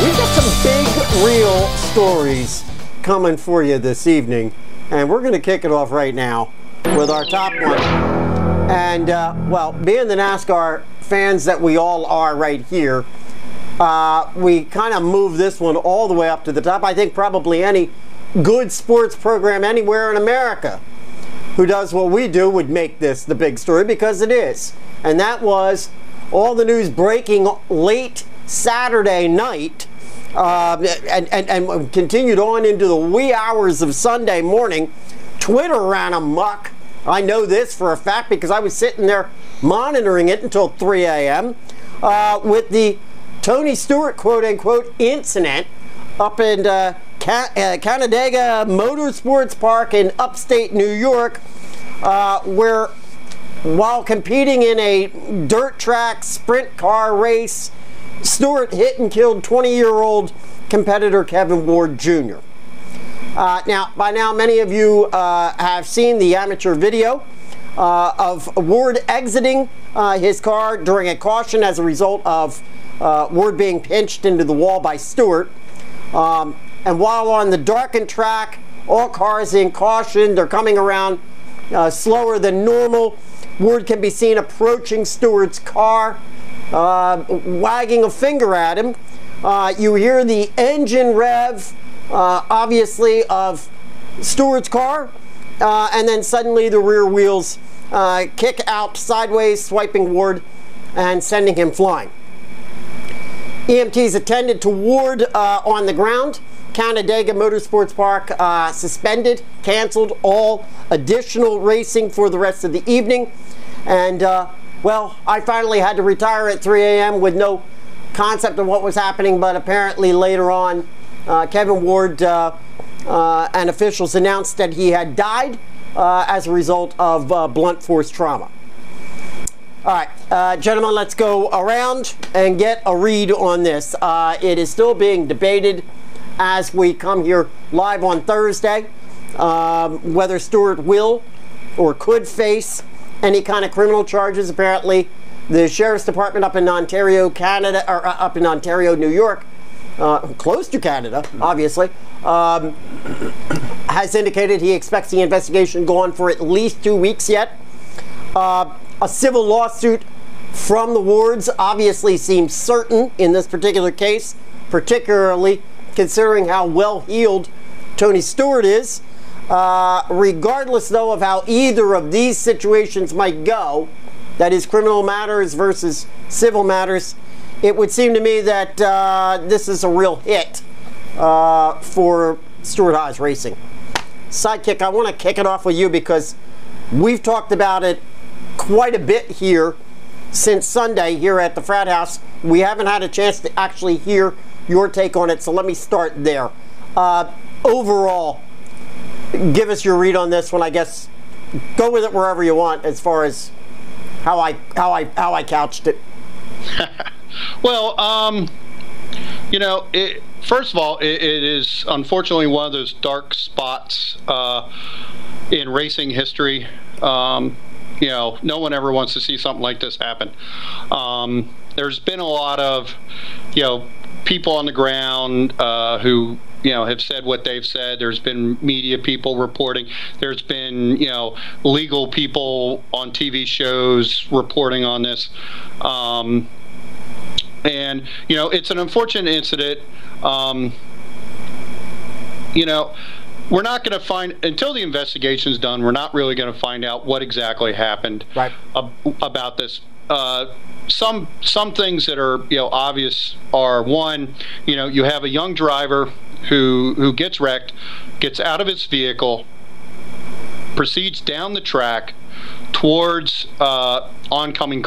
We've got some big, real stories coming for you this evening, and we're going to kick it off right now with our top one. And, well, being the NASCAR fans that we all are right here, we kind of move this one all the way up to the top. I think probably any good sports program anywhere in America who does what we do would make this the big story, because it is. And that was all the news breaking late Saturday night and continued on into the wee hours of Sunday morning. Twitter ran amok. I know this for a fact because I was sitting there monitoring it until 3 a.m. With the Tony Stewart quote-unquote incident up in Canadaigua Motorsports Park in upstate New York, where while competing in a dirt track sprint car race, Stewart hit and killed 20-year-old competitor Kevin Ward Jr. Now, by now, many of you have seen the amateur video of Ward exiting his car during a caution as a result of Ward being pinched into the wall by Stewart. And while on the darkened track, all cars in caution, they're coming around slower than normal. Ward can be seen approaching Stewart's car, wagging a finger at him. You hear the engine rev, obviously, of Stewart's car, and then suddenly the rear wheels kick out sideways, swiping Ward and sending him flying. EMTs attended to Ward on the ground. Canadaigua Motorsports Park suspended, canceled all additional racing for the rest of the evening. And, well, I finally had to retire at 3 a.m. with no concept of what was happening, but apparently later on, Kevin Ward and officials announced that he had died as a result of blunt force trauma. All right, gentlemen, let's go around and get a read on this. It is still being debated as we come here live on Thursday, whether Stewart will or could face any kind of criminal charges. Apparently, the Sheriff's Department up in Ontario, Canada, or up in Ontario, New York, close to Canada, obviously, has indicated he expects the investigation to go on for at least 2 weeks yet. A civil lawsuit from the Wards obviously seems certain in this particular case, particularly considering how well-heeled Tony Stewart is. Regardless, though, of how either of these situations might go, that is criminal matters versus civil matters, it would seem to me that this is a real hit for Stewart-Haas Racing. Sidekick, I want to kick it off with you because we've talked about it quite a bit here since Sunday here at the Frat House. We haven't had a chance to actually hear your take on it, so let me start there. Overall, give us your read on this one. I guess go with it wherever you want as far as how I couched it. Well, you know, first of all, it is unfortunately one of those dark spots in racing history. You know, no one ever wants to see something like this happen. There's been a lot of, you know, people on the ground who, you know, have said what they've said. There's been media people reporting. There's been, you know, legal people on TV shows reporting on this. And, you know, it's an unfortunate incident. You know, we're not going to find, until the investigation's done, we're not really going to find out what exactly happened about this. Some things that are, you know, obvious are, one, you know, you have a young driver who gets wrecked, gets out of his vehicle, proceeds down the track towards other oncoming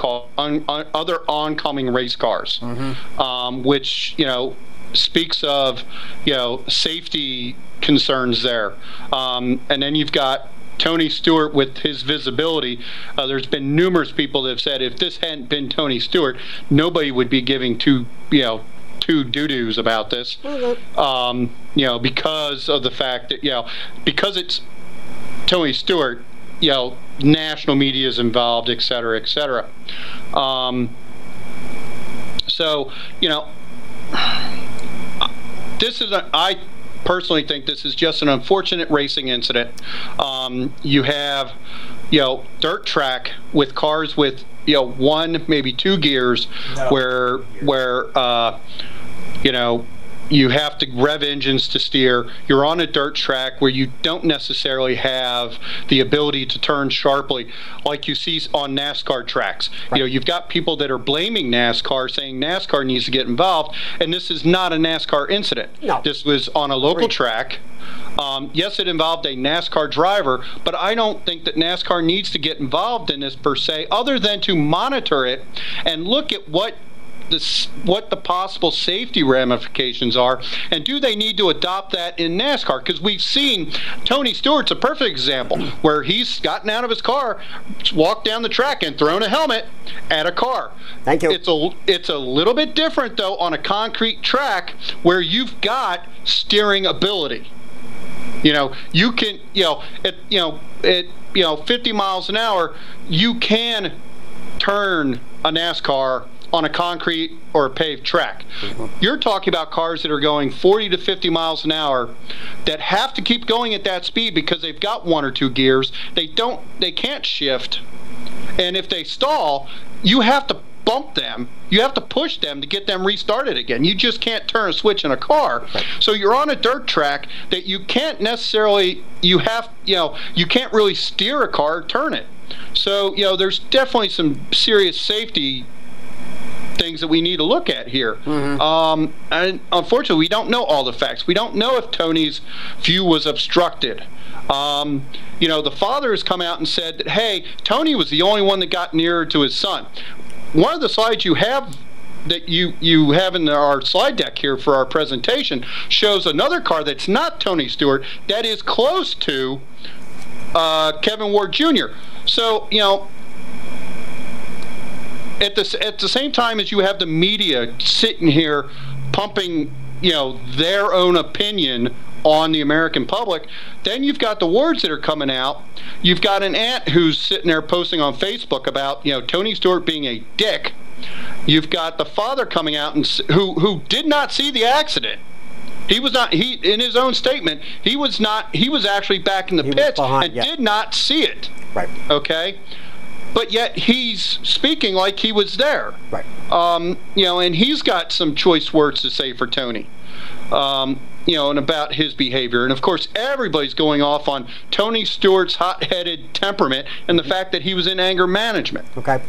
race cars, which, you know, speaks of, you know, safety concerns there. And then you've got Tony Stewart with his visibility. There's been numerous people that have said if this hadn't been Tony Stewart, nobody would be giving two doo-doos about this. You know, because of the fact that, you know, because it's Tony Stewart, you know, national media is involved, et cetera, et cetera. So, you know, I personally think this is just an unfortunate racing incident. You have, dirt track with cars with, one, maybe two gears, where you have to rev engines to steer. You're on a dirt track where you don't necessarily have the ability to turn sharply like you see on NASCAR tracks. Right. You've got people that are blaming NASCAR, saying NASCAR needs to get involved, and this is not a NASCAR incident. No. This was on a local track. Yes, it involved a NASCAR driver, but I don't think that NASCAR needs to get involved in this per se, other than to monitor it and look at what the possible safety ramifications are, and do they need to adopt that in NASCAR? Because we've seen Tony Stewart's a perfect example where he's gotten out of his car, walked down the track, and thrown a helmet at a car. Thank you. It's a little bit different though on a concrete track where you've got steering ability. You can at 50 miles an hour you can turn a NASCAR on a concrete or a paved track. You're talking about cars that are going 40 to 50 miles an hour that have to keep going at that speed because they've got one or two gears. They can't shift. And if they stall, you have to bump them. You have to push them to get them restarted again. You just can't turn a switch in a car. So you're on a dirt track that you can't necessarily, you can't really steer a car, turn it. So, there's definitely some serious safety things that we need to look at here. And unfortunately, we don't know all the facts. We don't know if Tony's view was obstructed. The father has come out and said that, hey, Tony was the only one that got nearer to his son. One of the slides you have that you have in our slide deck here for our presentation shows another car that's not Tony Stewart that is close to Kevin Ward Jr. So, at the same time as you have the media sitting here pumping, their own opinion on the American public, then you've got the words that are coming out. You've got an aunt who's sitting there posting on Facebook about, Tony Stewart being a dick. You've got the father coming out and who did not see the accident. He was not. In his own statement, he was not. He was actually back in the pits and did not see it. Right. Okay. But yet he's speaking like he was there. Right. And he's got some choice words to say for Tony. And about his behavior. And of course, everybody's going off on Tony Stewart's hot-headed temperament and the fact that he was in anger management. Okay.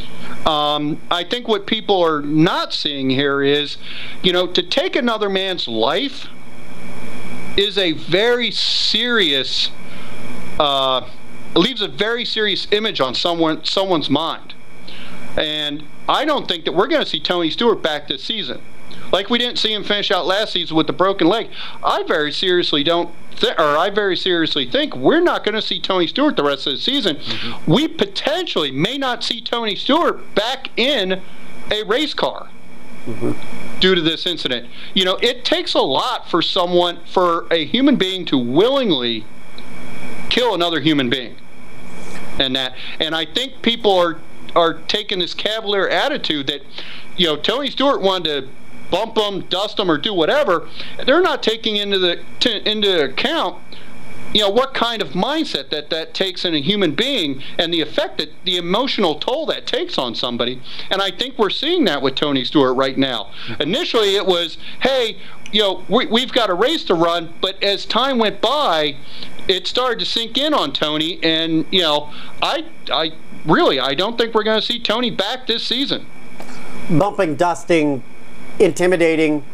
I think what people are not seeing here is, to take another man's life is a very serious, leaves a very serious image on someone's mind. And I don't think that we're going to see Tony Stewart back this season. Like we didn't see him finish out last season with the broken leg. I very seriously think we're not going to see Tony Stewart the rest of the season. We potentially may not see Tony Stewart back in a race car due to this incident. It takes a lot for a human being to willingly kill another human being. And I think people are taking this cavalier attitude that, Tony Stewart wanted to bump them, dust them, or do whatever. They're not taking into account, what kind of mindset that takes in a human being and the effect that the emotional toll that takes on somebody. And I think we're seeing that with Tony Stewart right now. Initially, it was, hey, we've got a race to run, but as time went by, it started to sink in on Tony, and I don't think we're going to see Tony back this season. Bumping, dusting, intimidating,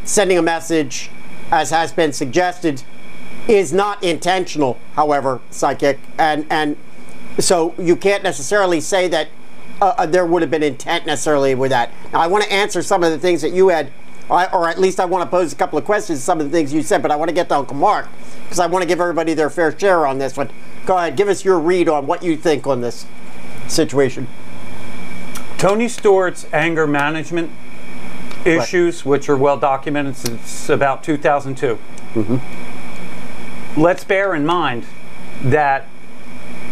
sending a message, as has been suggested, is not intentional, however, Sidekick, and so you can't necessarily say that there would have been intent necessarily with that. Now, I want to answer some of the things that you had, or at least I want to pose a couple of questions to some of the things you said, but I want to get to Uncle Mark, because I want to give everybody their fair share on this one. Go ahead, give us your read on what you think on this situation. Tony Stewart's anger management issues, which are well documented since about 2002. Let's bear in mind that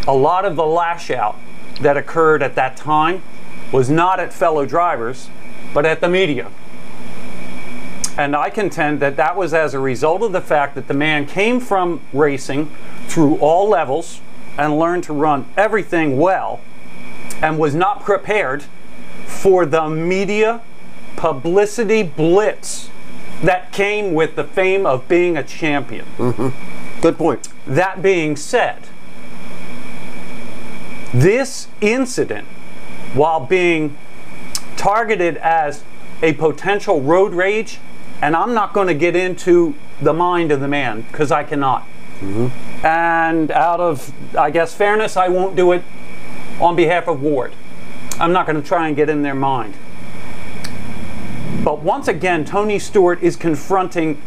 a lot of the lash out that occurred at that time was not at fellow drivers, but at the media. And I contend that that was as a result of the fact that the man came from racing through all levels and learned to run everything well and was not prepared for the media publicity blitz that came with the fame of being a champion. Good point. That being said, this incident, while being targeted as a potential road rage, and I'm not going to get into the mind of the man because I cannot. And out of, I guess, fairness, I won't do it on behalf of Ward. I'm not going to try and get in their mind. But once again, Tony Stewart is confronting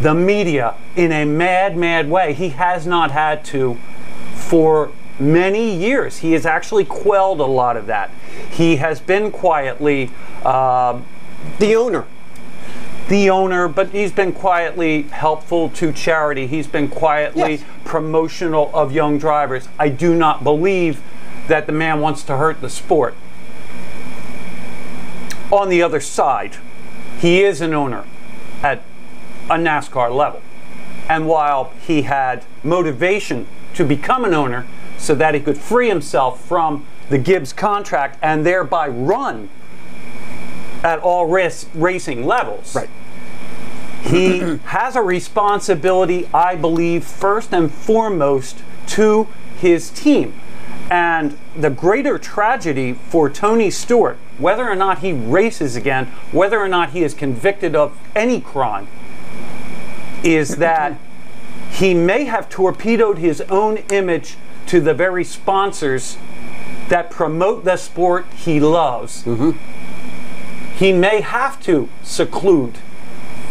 the media in a mad, mad way. He has not had to for many years. He has actually quelled a lot of that. He has been quietly the owner, but he's been quietly helpful to charity. He's been quietly promotional of young drivers. I do not believe that the man wants to hurt the sport. On the other side, he is an owner at a NASCAR level. And while he had motivation to become an owner so that he could free himself from the Gibbs contract and thereby run at all racing levels, right, he has a responsibility, I believe, first and foremost to his team. And the greater tragedy for Tony Stewart, whether or not he races again, whether or not he is convicted of any crime, is that he may have torpedoed his own image to the very sponsors that promote the sport he loves. He may have to seclude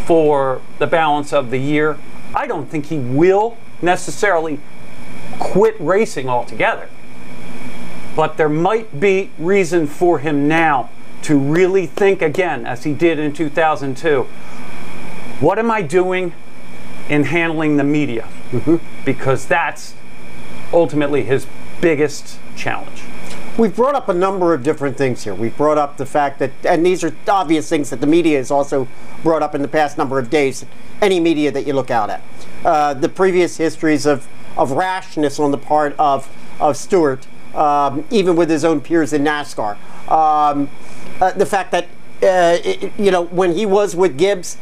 for the balance of the year. I don't think he will necessarily quit racing altogether. But there might be reason for him now to really think again, as he did in 2002. What am I doing in handling the media? Because that's ultimately his biggest challenge. We've brought up a number of different things here. We've brought up the fact that, and these are obvious things that the media has also brought up in the past number of days, any media that you look out at. The previous histories of rashness on the part of Stewart, even with his own peers in NASCAR. The fact that, you know, when he was with Gibbs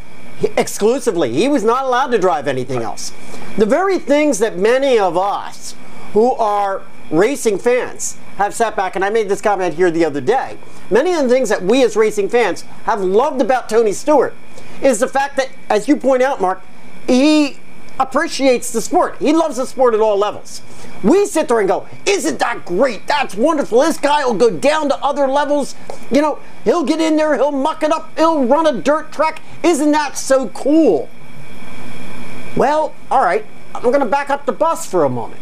exclusively, he was not allowed to drive anything else. The very things that many of us who are racing fans have sat back, and I made this comment here the other day, many of the things that we as racing fans have loved about Tony Stewart is the fact that, as you point out, Mark, he appreciates the sport. He loves the sport at all levels. We sit there and go, isn't that great? That's wonderful. This guy will go down to other levels. You know, he'll get in there, he'll muck it up, he'll run a dirt track. Isn't that so cool? Well, all right, I'm going to back up the bus for a moment.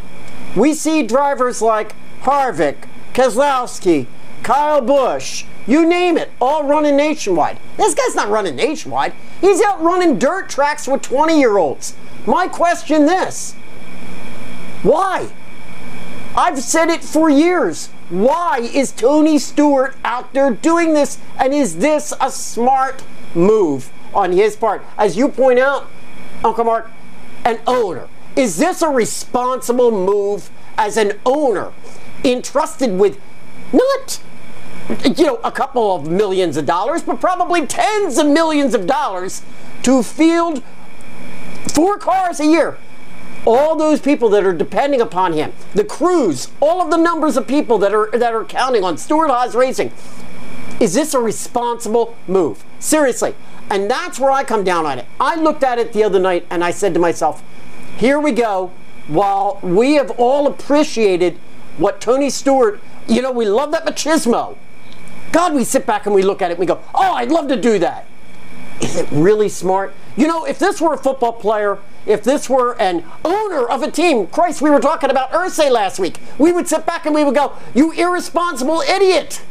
We see drivers like Harvick, Keselowski, Kyle Busch, you name it, all running nationwide. This guy's not running nationwide. He's out running dirt tracks with 20-year-olds. My question this, why? I've said it for years. Why is Tony Stewart out there doing this? And is this a smart move on his part? As you point out, Uncle Mark, an owner. Is this a responsible move as an owner entrusted with not, you know, a couple of millions of dollars, but probably tens of millions of dollars to field 4 cars a year? All those people that are depending upon him, the crews, all of the numbers of people that are counting on Stewart-Haas Racing. Is this a responsible move? Seriously. And that's where I come down on it. I looked at it the other night and I said to myself, here we go. While we have all appreciated what Tony Stewart, you know, we love that machismo. God, we sit back and we look at it and we go, oh, I'd love to do that. Is it really smart? You know, if this were a football player, if this were an owner of a team, Christ, we were talking about Irsay last week, we would sit back and we would go, you irresponsible idiot.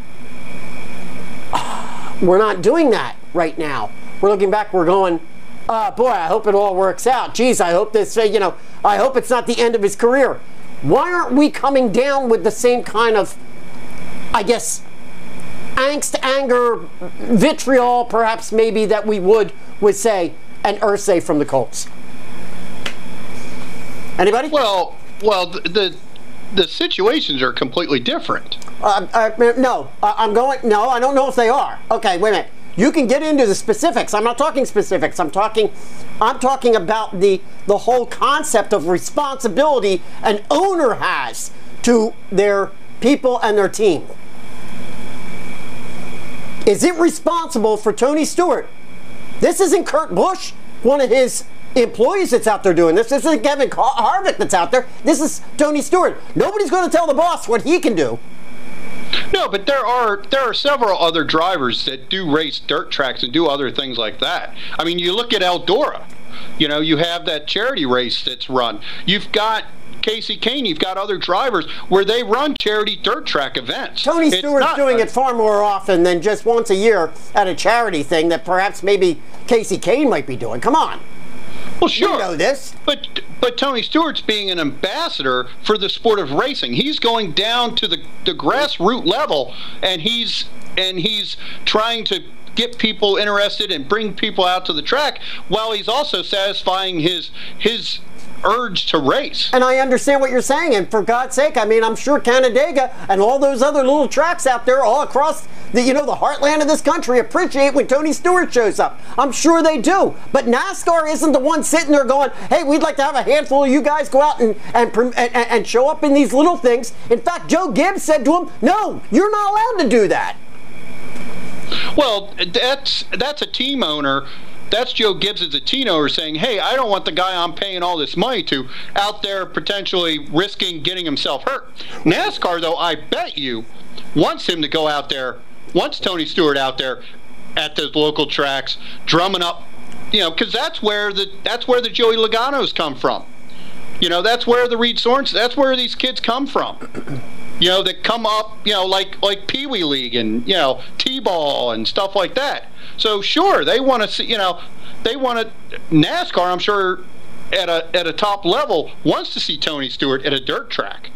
We're not doing that right now. We're looking back, we're going, boy, I hope it all works out. Geez, I hope this, you know, I hope it's not the end of his career. Why aren't we coming down with the same kind of, I guess, angst, anger, vitriol, perhaps maybe that we would with, say, an Irsay from the Colts. Anybody? Well, the situations are completely different. No, I don't know if they are. Okay, wait a minute. You can get into the specifics. I'm not talking specifics. I'm talking about the whole concept of responsibility an owner has to their people and their team. Is it responsible for Tony Stewart? This isn't Kurt Busch, one of his employees that's out there doing this. This isn't Kevin Harvick that's out there. This is Tony Stewart. Nobody's going to tell the boss what he can do. No, but there are several other drivers that do race dirt tracks and do other things like that. I mean, you look at Eldora. You know, you have that charity race that's run. You've got Kasey Kahne, you've got other drivers where they run charity dirt track events. Tony Stewart's doing it far more often than just once a year at a charity thing that perhaps maybe Kasey Kahne might be doing. Come on. Well, sure. You know this. But Tony Stewart's being an ambassador for the sport of racing. He's going down to the grassroots level, and he's trying to get people interested and bring people out to the track while he's also satisfying his urge to race. And I understand what you're saying, and for God's sake, I mean, I'm sure Canadaigua and all those other little tracks out there all across the heartland of this country appreciate when Tony Stewart shows up. I'm sure they do. But NASCAR isn't the one sitting there going, hey, we'd like to have a handful of you guys go out and show up in these little things. In fact, Joe Gibbs said to him, no, you're not allowed to do that. Well, that's a team owner. That's Joe Gibbs as a team owner saying, hey, I don't want the guy I'm paying all this money to out there potentially risking getting himself hurt. NASCAR, though, I bet you, wants him to go out there, wants Tony Stewart out there at those local tracks, drumming up, because that's where the Joey Logano's come from. That's where the Reed Sorens, that's where these kids come from. That come up, like Pee Wee League and, T-ball and stuff like that. So sure, they want to see, they want to, NASCAR, I'm sure, at a top level, wants to see Tony Stewart at a dirt track.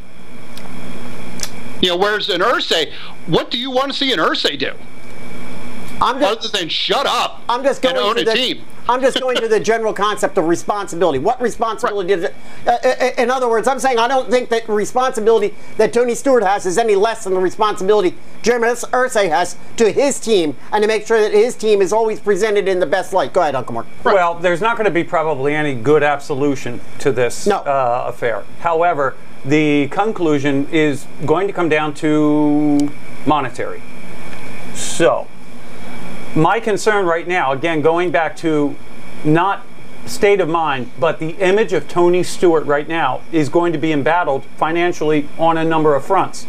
Whereas an Irsay, what do you want to see an Irsay do? Other than shut up and own a team. I'm just going to the general concept of responsibility. What responsibility is it? In other words, I'm saying I don't think that responsibility that Tony Stewart has is any less than the responsibility Jeremy Irsay has to his team and to make sure that his team is always presented in the best light. Go ahead, Uncle Mark. Right. Well, there's not going to be probably any good absolution to this affair. However, the conclusion is going to come down to monetary. So, my concern right now, again, going back to not state of mind, but the image of Tony Stewart right now is going to be embattled financially on a number of fronts.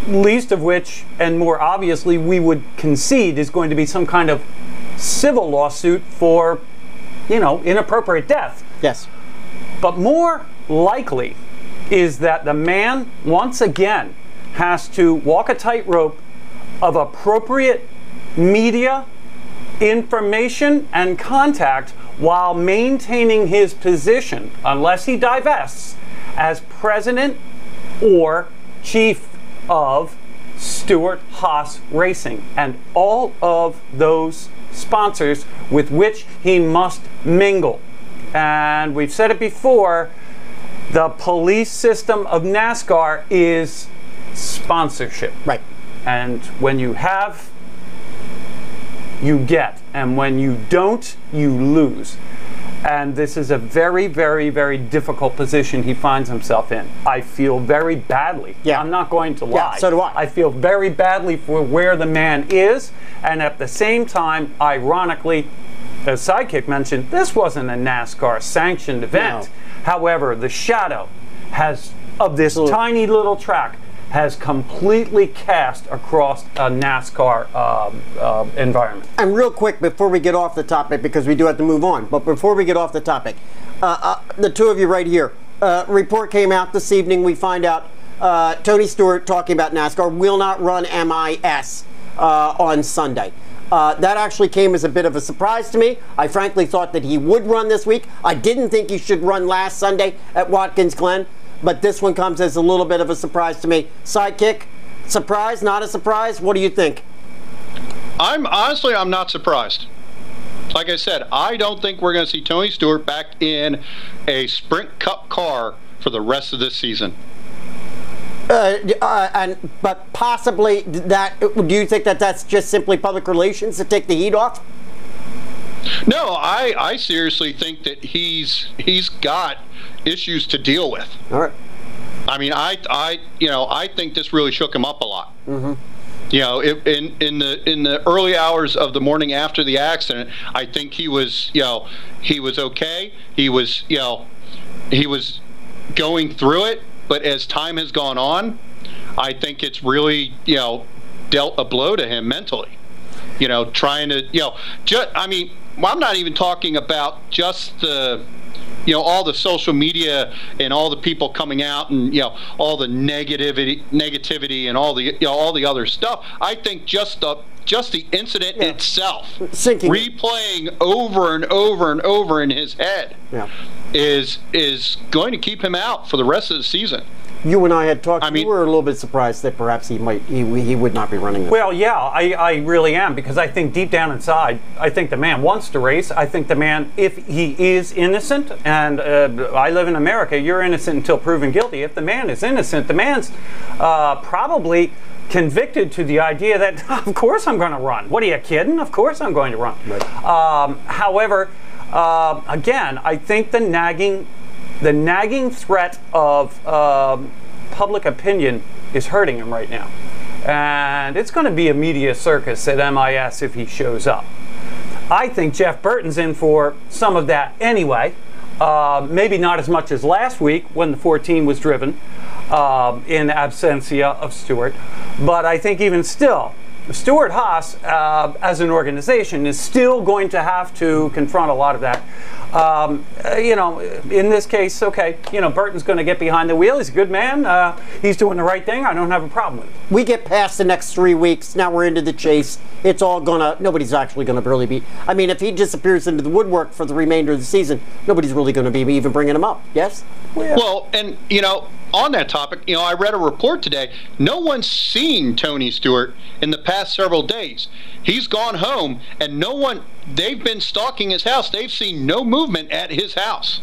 Least of which, and more obviously, we would concede is going to be some kind of civil lawsuit for, inappropriate death. Yes. But more likely is that the man, once again, has to walk a tightrope of appropriate media, information, and contact while maintaining his position, unless he divests, as president or chief of Stewart-Haas Racing and all of those sponsors with which he must mingle. And we've said it before, the police system of NASCAR is sponsorship. Right. And when you have, you get. And when you don't, you lose. And this is a very, very, very difficult position he finds himself in. I feel very badly. Yeah. I'm not going to lie. Yeah, so do I. I feel very badly for where the man is. And at the same time, ironically, as Sidekick mentioned, this wasn't a NASCAR sanctioned event. No. However, the shadow of this tiny little track has completely cast across a NASCAR environment. And real quick, before we get off the topic, because we do have to move on, but before we get off the topic, the two of you right here, report came out this evening, we find out Tony Stewart, talking about NASCAR, will not run MIS on Sunday. That actually came as a bit of a surprise to me. I frankly thought that he would run this week. I didn't think he should run last Sunday at Watkins Glen. But this one comes as a little bit of a surprise to me. Sidekick, Surprise? Not a surprise? What do you think? I'm not surprised. Like I said, I don't think we're going to see Tony Stewart back in a Sprint Cup car for the rest of this season. But possibly that. Do you think that that's just simply public relations to take the heat off? No, I seriously think that he's got issues to deal with. All right. I mean, I think this really shook him up a lot. Mm-hmm. You know, in the early hours of the morning after the accident, I think he was okay. He was going through it, but as time has gone on, I think it's really dealt a blow to him mentally. Trying to I'm not even talking about just the all the social media and all the people coming out and all the negativity and all the other stuff. I think just the incident itself, replaying over and over and over in his head, is going to keep him out for the rest of the season. You and I had talked. You were a little bit surprised that perhaps he would not be running this. Well, yeah, I really am, because I think deep down inside, I think the man wants to race. I think the man, if he is innocent, and I live in America, you're innocent until proven guilty. If the man is innocent, the man's probably convicted to the idea that, of course I'm going to run. What are you kidding? Of course I'm going to run. Right. However, again, I think the nagging threat of public opinion is hurting him right now. And it's going to be a media circus at MIS if he shows up. I think Jeff Burton's in for some of that anyway. Maybe not as much as last week when the 14 was driven in absentia of Stewart. But I think even still, Stewart-Haas, as an organization, is still going to have to confront a lot of that. In this case, okay, Burton's going to get behind the wheel. He's a good man. He's doing the right thing. I don't have a problem with it. We get past the next 3 weeks. Now we're into the chase. It's all nobody's actually going to really be. I mean, if he disappears into the woodwork for the remainder of the season, nobody's really going to be even bringing him up. Yes? Well, and, on that topic, I read a report today. No one's seen Tony Stewart in the past several days. He's gone home, and they've been stalking his house. They've seen no movement at his house.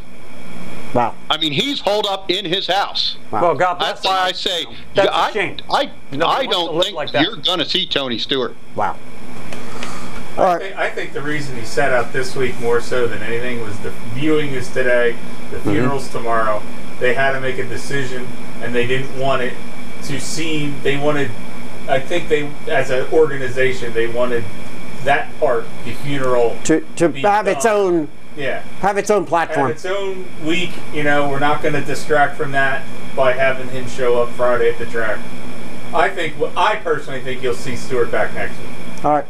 Wow. I mean, he's holed up in his house. Wow. Well, God bless That's why I say, that's a shame. I don't think like you're going to see Tony Stewart. Wow. I think the reason he sat out this week more so than anything was the viewing is today, the funeral's tomorrow. They had to make a decision, and they didn't want it to seem. I think they, as an organization, they wanted that part, the funeral, to have its own. Yeah. Have its own platform. Have its own week. We're not going to distract from that by having him show up Friday at the track. I personally think you'll see Stewart back next week. All right.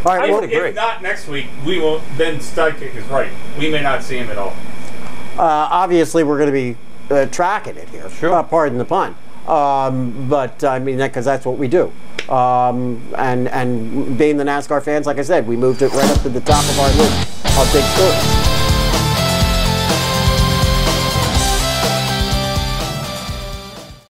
Well, if not next week, we won't. Then Sidekick is right. We may not see him at all. Obviously, we're going to be tracking it here. Sure. Pardon the pun. But I mean, because that's what we do. And being the NASCAR fans, like I said, we moved it right up to the top of our list of big stories.